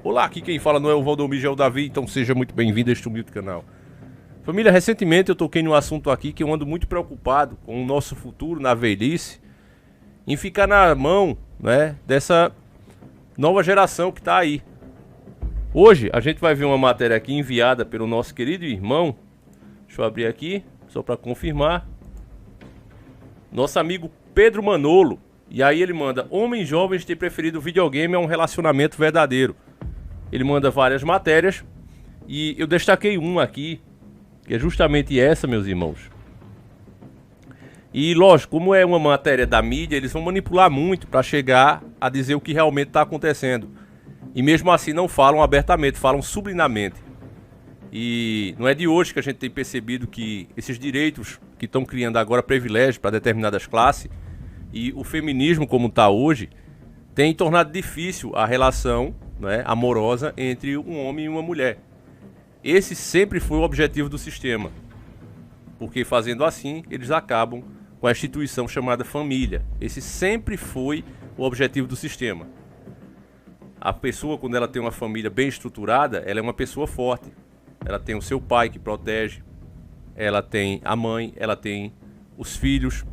Olá, aqui quem fala não é o Valdomiro, é o Davi, então seja muito bem-vindo a este humilde canal. Família, recentemente eu toquei num assunto aqui que eu ando muito preocupado com o nosso futuro na velhice, em ficar na mão, né, dessa nova geração que está aí. Hoje a gente vai ver uma matéria aqui enviada pelo nosso querido irmão, deixa eu abrir aqui, só para confirmar, nosso amigo Pedro Manolo. E aí ele manda: homens jovens têm preferido videogame a um relacionamento verdadeiro. Ele manda várias matérias e eu destaquei uma aqui, que é justamente essa, meus irmãos. E lógico, como é uma matéria da mídia, eles vão manipular muito para chegar a dizer o que realmente está acontecendo. E mesmo assim não falam abertamente, falam subliminarmente. E não é de hoje que a gente tem percebido que esses direitos que estão criando agora privilégios para determinadas classes e o feminismo como está hoje tem tornado difícil a relação, né, amorosa entre um homem e uma mulher. Esse sempre foi o objetivo do sistema, porque fazendo assim eles acabam com a instituição chamada família. Esse sempre foi o objetivo do sistema. A pessoa, quando ela tem uma família bem estruturada, ela é uma pessoa forte. Ela tem o seu pai que protege, ela tem a mãe, ela tem os filhos.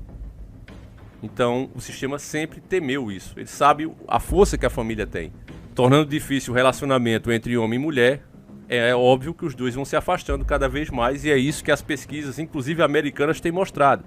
Então o sistema sempre temeu isso. Ele sabe a força que a família tem. Tornando difícil o relacionamento entre homem e mulher, é óbvio que os dois vão se afastando cada vez mais, e é isso que as pesquisas, inclusive americanas, têm mostrado.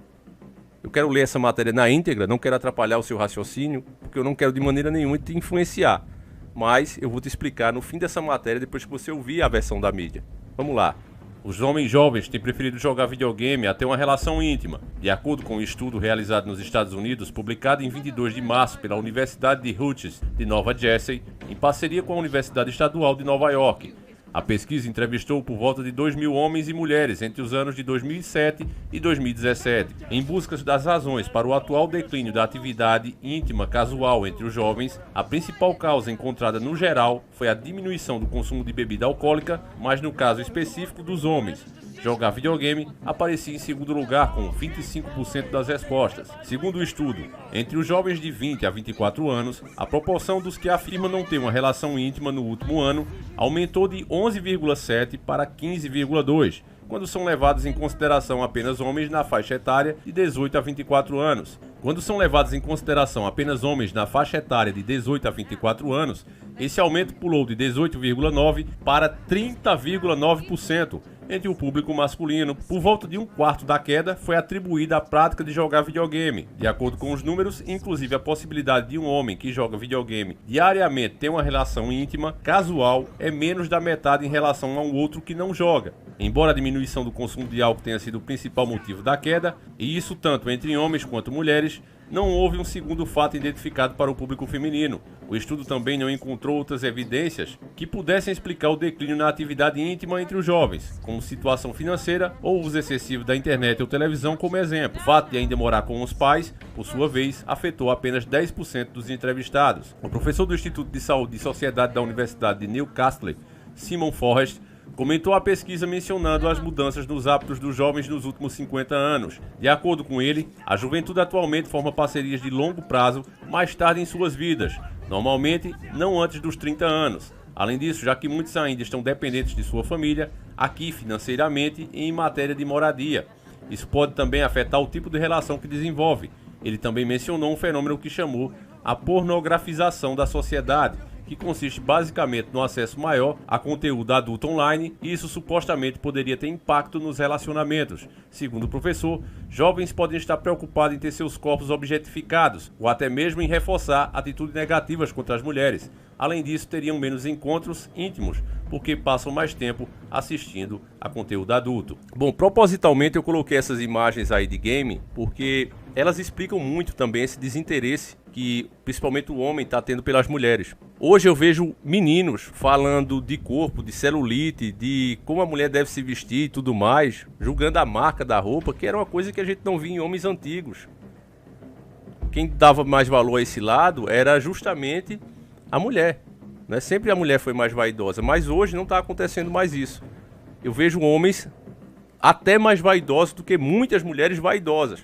Eu quero ler essa matéria na íntegra, não quero atrapalhar o seu raciocínio, porque eu não quero de maneira nenhuma te influenciar. Mas eu vou te explicar no fim dessa matéria, depois que você ouvir a versão da mídia. Vamos lá. Os homens jovens têm preferido jogar videogame a ter uma relação íntima. De acordo com um estudo realizado nos Estados Unidos, publicado em 22 de março pela Universidade de Rutgers de Nova Jersey, em parceria com a Universidade Estadual de Nova York. A pesquisa entrevistou por volta de 2.000 homens e mulheres entre os anos de 2007 e 2017, em busca das razões para o atual declínio da atividade íntima casual entre os jovens. A principal causa encontrada no geral foi a diminuição do consumo de bebida alcoólica, mas no caso específico dos homens, jogar videogame aparecia em segundo lugar com 25% das respostas. Segundo o estudo, entre os jovens de 20 a 24 anos, a proporção dos que afirmam não ter uma relação íntima no último ano aumentou de 11,7 para 15,2, quando são levados em consideração apenas homens na faixa etária de 18 a 24 anos. Quando são levados em consideração apenas homens na faixa etária de 18 a 24 anos, esse aumento pulou de 18,9% para 30,9%. Entre o público masculino, por volta de um quarto da queda foi atribuída à prática de jogar videogame. De acordo com os números, inclusive a possibilidade de um homem que joga videogame diariamente ter uma relação íntima, casual, é menos da metade em relação a um outro que não joga. Embora a diminuição do consumo de álcool tenha sido o principal motivo da queda, e isso tanto entre homens quanto mulheres, não houve um segundo fato identificado para o público feminino. O estudo também não encontrou outras evidências que pudessem explicar o declínio na atividade íntima entre os jovens, como situação financeira ou uso excessivo da internet ou televisão como exemplo. O fato de ainda morar com os pais, por sua vez, afetou apenas 10% dos entrevistados. O professor do Instituto de Saúde e Sociedade da Universidade de Newcastle, Simon Forrest, comentou a pesquisa mencionando as mudanças nos hábitos dos jovens nos últimos 50 anos. De acordo com ele, a juventude atualmente forma parcerias de longo prazo mais tarde em suas vidas, normalmente não antes dos 30 anos. Além disso, já que muitos ainda estão dependentes de sua família, aqui financeiramente e em matéria de moradia. Isso pode também afetar o tipo de relação que desenvolve. Ele também mencionou um fenômeno que chamou a pornografização da sociedade, que consiste basicamente no acesso maior a conteúdo adulto online, e isso supostamente poderia ter impacto nos relacionamentos. Segundo o professor, jovens podem estar preocupados em ter seus corpos objetificados, ou até mesmo em reforçar atitudes negativas contra as mulheres. Além disso, teriam menos encontros íntimos, porque passam mais tempo assistindo a conteúdo adulto. Bom, propositalmente eu coloquei essas imagens aí de game, porque elas explicam muito também esse desinteresse que principalmente o homem está tendo pelas mulheres. Hoje eu vejo meninos falando de corpo, de celulite, de como a mulher deve se vestir e tudo mais, julgando a marca da roupa, que era uma coisa que a gente não via em homens antigos. Quem dava mais valor a esse lado era justamente a mulher, né? Sempre a mulher foi mais vaidosa, mas hoje não está acontecendo mais isso. Eu vejo homens até mais vaidosos do que muitas mulheres vaidosas.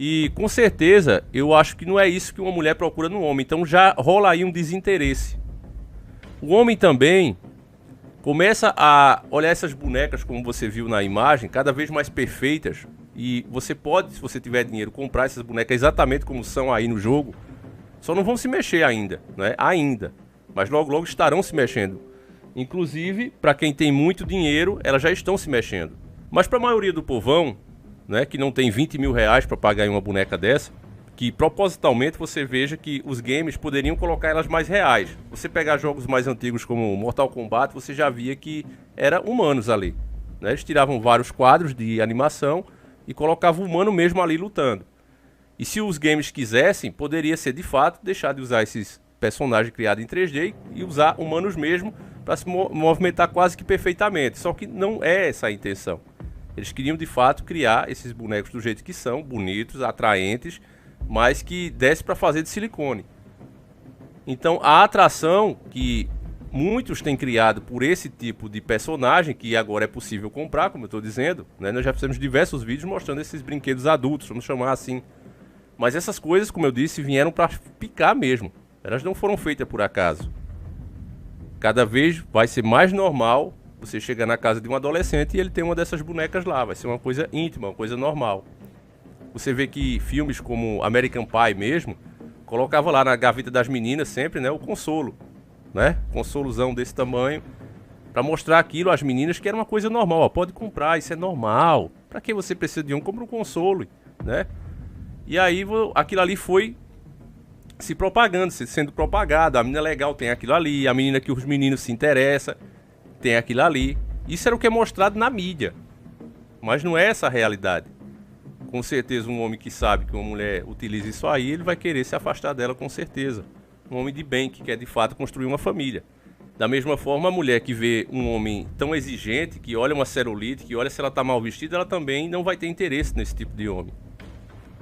E com certeza eu acho que não é isso que uma mulher procura no homem. Então já rola aí um desinteresse. O homem também começa a olhar essas bonecas, como você viu na imagem, cada vez mais perfeitas. E você pode, se você tiver dinheiro, comprar essas bonecas exatamente como são aí no jogo. Só não vão se mexer ainda, né? Ainda. Mas logo, logo estarão se mexendo. Inclusive, para quem tem muito dinheiro, elas já estão se mexendo. Mas para a maioria do povão, né, que não tem 20 mil reais para pagar em uma boneca dessa, que propositalmente você veja que os games poderiam colocar elas mais reais. Você pegar jogos mais antigos como Mortal Kombat, você já via que era humanos ali, né? Eles tiravam vários quadros de animação e colocavam o humano mesmo ali lutando. E se os games quisessem, poderia ser de fato deixar de usar esses personagens criados em 3D e usar humanos mesmo para se movimentar quase que perfeitamente. Só que não é essa a intenção. Eles queriam de fato criar esses bonecos do jeito que são, bonitos, atraentes, mas que desse para fazer de silicone. Então a atração que muitos têm criado por esse tipo de personagem, que agora é possível comprar, como eu estou dizendo, né? Nós já fizemos diversos vídeos mostrando esses brinquedos adultos, vamos chamar assim. Mas essas coisas, como eu disse, vieram para picar mesmo. Elas não foram feitas por acaso. Cada vez vai ser mais normal você chegar na casa de um adolescente e ele tem uma dessas bonecas lá. Vai ser uma coisa íntima, uma coisa normal. Você vê que filmes como American Pie mesmo, colocava lá na gaveta das meninas sempre, né, o consolo, né? Consolozão desse tamanho, para mostrar aquilo às meninas que era uma coisa normal. Ó, pode comprar, isso é normal. Para que você precisa de um? Compra um consolo, né? E aí aquilo ali foi se propagando, sendo propagado. A menina legal tem aquilo ali, a menina que os meninos se interessam tem aquilo ali. Isso era o que é mostrado na mídia. Mas não é essa a realidade. Com certeza um homem que sabe que uma mulher utiliza isso aí, ele vai querer se afastar dela com certeza. Um homem de bem que quer de fato construir uma família. Da mesma forma, a mulher que vê um homem tão exigente, que olha uma celulite, que olha se ela está mal vestida, ela também não vai ter interesse nesse tipo de homem.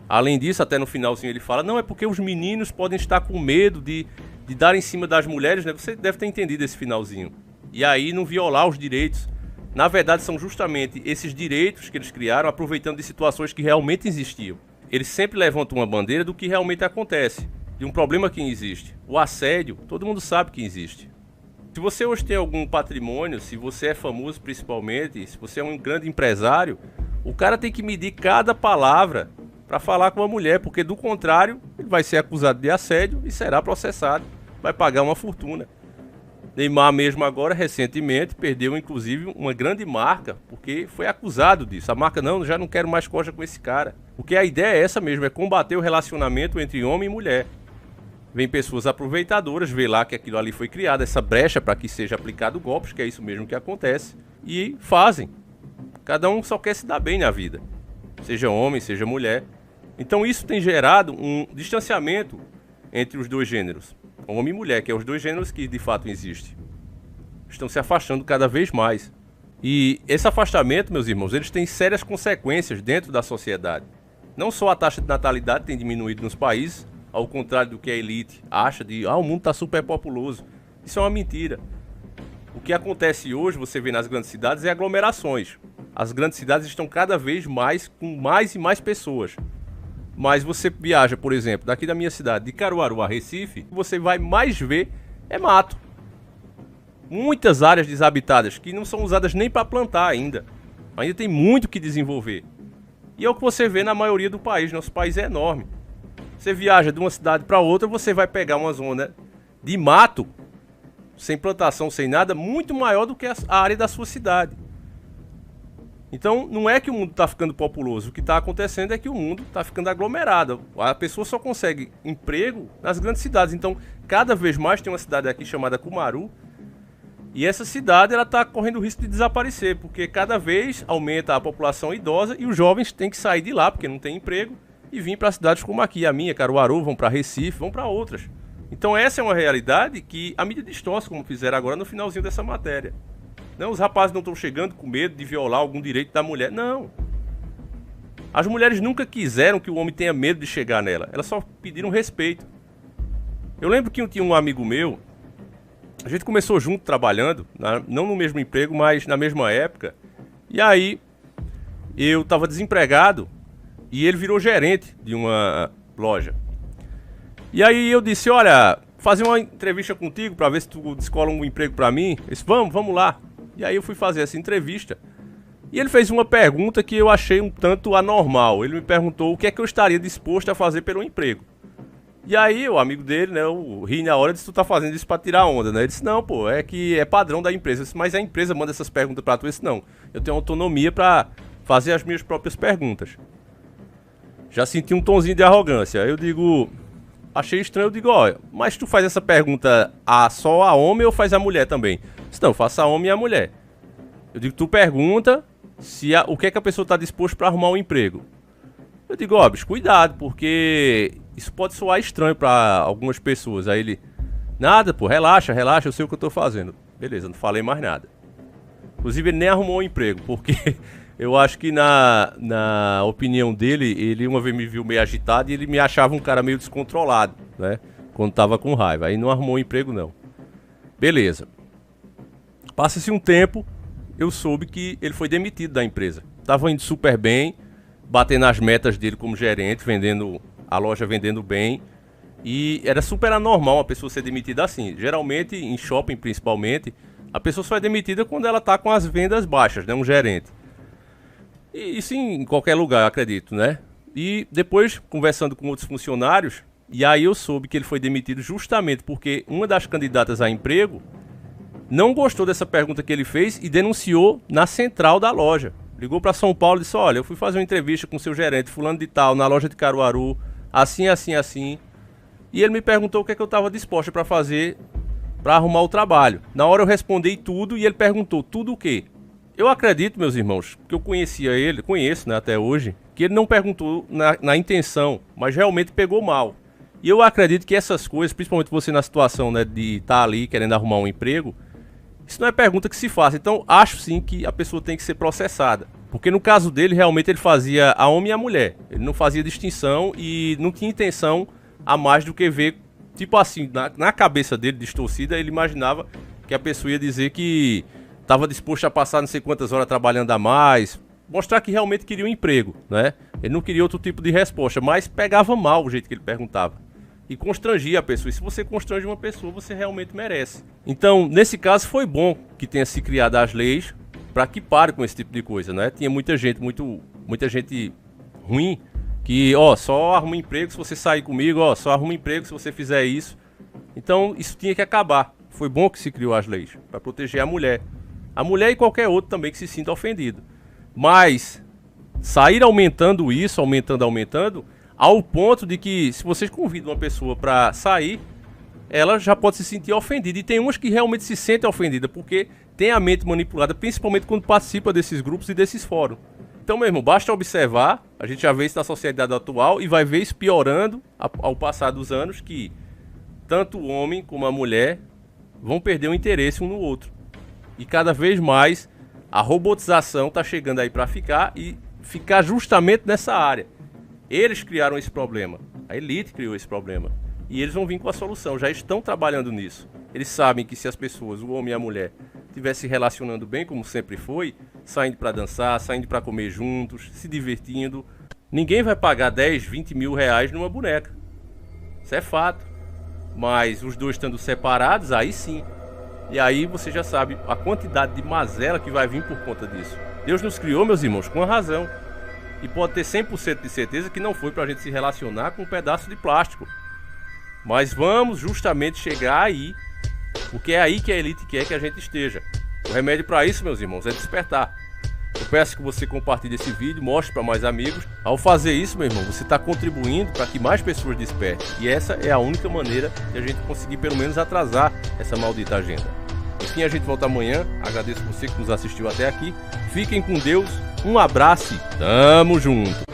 Além disso, até no finalzinho ele fala, não, é porque os meninos podem estar com medo de dar em cima das mulheres, né? Você deve ter entendido esse finalzinho. E aí não violar os direitos. Na verdade, são justamente esses direitos que eles criaram, aproveitando de situações que realmente existiam. Eles sempre levantam uma bandeira do que realmente acontece, de um problema que existe. O assédio, todo mundo sabe que existe. Se você hoje tem algum patrimônio, se você é famoso principalmente, se você é um grande empresário, o cara tem que medir cada palavra para falar com a mulher, porque do contrário, ele vai ser acusado de assédio e será processado, vai pagar uma fortuna. Neymar mesmo agora, recentemente, perdeu inclusive uma grande marca, porque foi acusado disso. A marca, não, já não quero mais coxa com esse cara. Porque a ideia é essa mesmo, é combater o relacionamento entre homem e mulher. Vem pessoas aproveitadoras, vê lá que aquilo ali foi criado, essa brecha para que seja aplicado golpes, que é isso mesmo que acontece, e fazem. Cada um só quer se dar bem na vida, seja homem, seja mulher. Então isso tem gerado um distanciamento entre os dois gêneros. Homem e mulher, que é os dois gêneros que de fato existem. Estão se afastando cada vez mais. E esse afastamento, meus irmãos, eles têm sérias consequências dentro da sociedade. Não só a taxa de natalidade tem diminuído nos países, ao contrário do que a elite acha de o mundo está superpopuloso. Isso é uma mentira. O que acontece hoje, você vê nas grandes cidades, é aglomerações. As grandes cidades estão cada vez mais com mais e mais pessoas. Mas você viaja, por exemplo, daqui da minha cidade, de Caruaru a Recife, você vai mais ver é mato. Muitas áreas desabitadas que não são usadas nem para plantar ainda. Ainda tem muito que desenvolver. E é o que você vê na maioria do país. Nosso país é enorme. Você viaja de uma cidade para outra, você vai pegar uma zona de mato, sem plantação, sem nada, muito maior do que a área da sua cidade. Então, não é que o mundo está ficando populoso. O que está acontecendo é que o mundo está ficando aglomerado. A pessoa só consegue emprego nas grandes cidades. Então, cada vez mais tem uma cidade aqui chamada Cumaru. E essa cidade está correndo o risco de desaparecer. Porque cada vez aumenta a população idosa e os jovens têm que sair de lá porque não tem emprego. E vir para cidades como aqui, a minha, Caruaru, vão para Recife, vão para outras. Então, essa é uma realidade que a mídia distorce, como fizeram agora no finalzinho dessa matéria. Não, os rapazes não estão chegando com medo de violar algum direito da mulher. Não. As mulheres nunca quiseram que o homem tenha medo de chegar nela. Elas só pediram respeito. Eu lembro que eu tinha um amigo meu. A gente começou junto trabalhando. Não no mesmo emprego, mas na mesma época. E aí, eu estava desempregado. E ele virou gerente de uma loja. E aí eu disse, olha, fazer uma entrevista contigo pra ver se tu descola um emprego pra mim. Eu disse, vamos lá. E aí eu fui fazer essa entrevista. E ele fez uma pergunta que eu achei um tanto anormal. Ele me perguntou o que é que eu estaria disposto a fazer pelo emprego. E aí o amigo dele, né, o ri na hora, disse, tu tá fazendo isso pra tirar onda, né? Ele disse, não, pô, é que é padrão da empresa. Eu disse, mas a empresa manda essas perguntas pra tu? Eu disse, não, eu tenho autonomia pra fazer as minhas próprias perguntas. Já senti um tonzinho de arrogância. Eu digo, achei estranho, eu digo, olha, mas tu faz essa pergunta só a homem ou faz a mulher também? Eu disse, não, eu faço a homem e a mulher. Eu digo, tu pergunta o que é que a pessoa tá disposta pra arrumar um emprego. Eu digo, ó, bicho, cuidado, porque isso pode soar estranho pra algumas pessoas. Aí ele, nada, pô, relaxa, eu sei o que eu tô fazendo. Beleza, não falei mais nada. Inclusive ele nem arrumou um emprego, porque eu acho que na opinião dele, ele uma vez me viu meio agitado e ele me achava um cara meio descontrolado, né? Quando tava com raiva. Aí não arrumou um emprego, não. Beleza. Passa-se um tempo, eu soube que ele foi demitido da empresa. Tava indo super bem, batendo as metas dele como gerente, vendendo a loja, vendendo bem. E era super anormal uma pessoa ser demitida assim. Geralmente, em shopping principalmente, a pessoa só é demitida quando ela tá com as vendas baixas, né? Um gerente. E isso em qualquer lugar, acredito, né? E depois, conversando com outros funcionários, e aí eu soube que ele foi demitido justamente porque uma das candidatas a emprego não gostou dessa pergunta que ele fez e denunciou na central da loja. Ligou para São Paulo e disse, olha, eu fui fazer uma entrevista com o seu gerente, fulano de tal, na loja de Caruaru, assim. E ele me perguntou o que é que eu estava disposto para fazer para arrumar o trabalho. Na hora eu respondi tudo e ele perguntou, tudo o quê? Eu acredito, meus irmãos, que eu conheço, né, até hoje, que ele não perguntou na intenção, mas realmente pegou mal. E eu acredito que essas coisas, principalmente você na situação, né, de estar ali querendo arrumar um emprego, isso não é pergunta que se faça. Então, acho sim que a pessoa tem que ser processada. Porque no caso dele, realmente ele fazia a homem e a mulher. Ele não fazia distinção e não tinha intenção a mais do que ver, tipo assim, na cabeça dele, distorcida, ele imaginava que a pessoa ia dizer que estava disposto a passar não sei quantas horas trabalhando a mais, mostrar que realmente queria um emprego, né? Ele não queria outro tipo de resposta, mas pegava mal o jeito que ele perguntava. E constrangia a pessoa. E se você constrange uma pessoa, você realmente merece. Então, nesse caso, foi bom que tenha se criado as leis para que pare com esse tipo de coisa, né? Tinha muita gente ruim que, ó, só arruma emprego se você sair comigo, ó, só arruma emprego se você fizer isso. Então, isso tinha que acabar. Foi bom que se criou as leis para proteger a mulher. A mulher e qualquer outro também que se sinta ofendido. Mas sair aumentando isso, aumentando, ao ponto de que se vocês convidam uma pessoa para sair, ela já pode se sentir ofendida. E tem umas que realmente se sentem ofendidas, porque tem a mente manipulada, principalmente quando participa desses grupos e desses fóruns. Então, meu irmão, basta observar, a gente já vê isso na sociedade atual e vai ver isso piorando ao passar dos anos, que tanto o homem como a mulher vão perder o interesse um no outro. E cada vez mais a robotização está chegando aí para ficar e ficar justamente nessa área. Eles criaram esse problema, a elite criou esse problema. E eles vão vir com a solução, já estão trabalhando nisso. Eles sabem que se as pessoas, o homem e a mulher, estivessem se relacionando bem, como sempre foi, saindo para dançar, saindo para comer juntos, se divertindo, ninguém vai pagar 10, 20 mil reais numa boneca. Isso é fato. Mas os dois estando separados, aí sim. E aí você já sabe a quantidade de mazela que vai vir por conta disso. Deus nos criou, meus irmãos, com a razão. E pode ter 100% de certeza que não foi pra gente se relacionar com um pedaço de plástico. Mas vamos justamente chegar aí, porque é aí que a elite quer que a gente esteja. O remédio para isso, meus irmãos, é despertar. Eu peço que você compartilhe esse vídeo, mostre para mais amigos. Ao fazer isso, meu irmão, você está contribuindo para que mais pessoas despertem. E essa é a única maneira de a gente conseguir pelo menos atrasar essa maldita agenda. Enfim, a gente volta amanhã. Agradeço você que nos assistiu até aqui. Fiquem com Deus. Um abraço e tamo junto.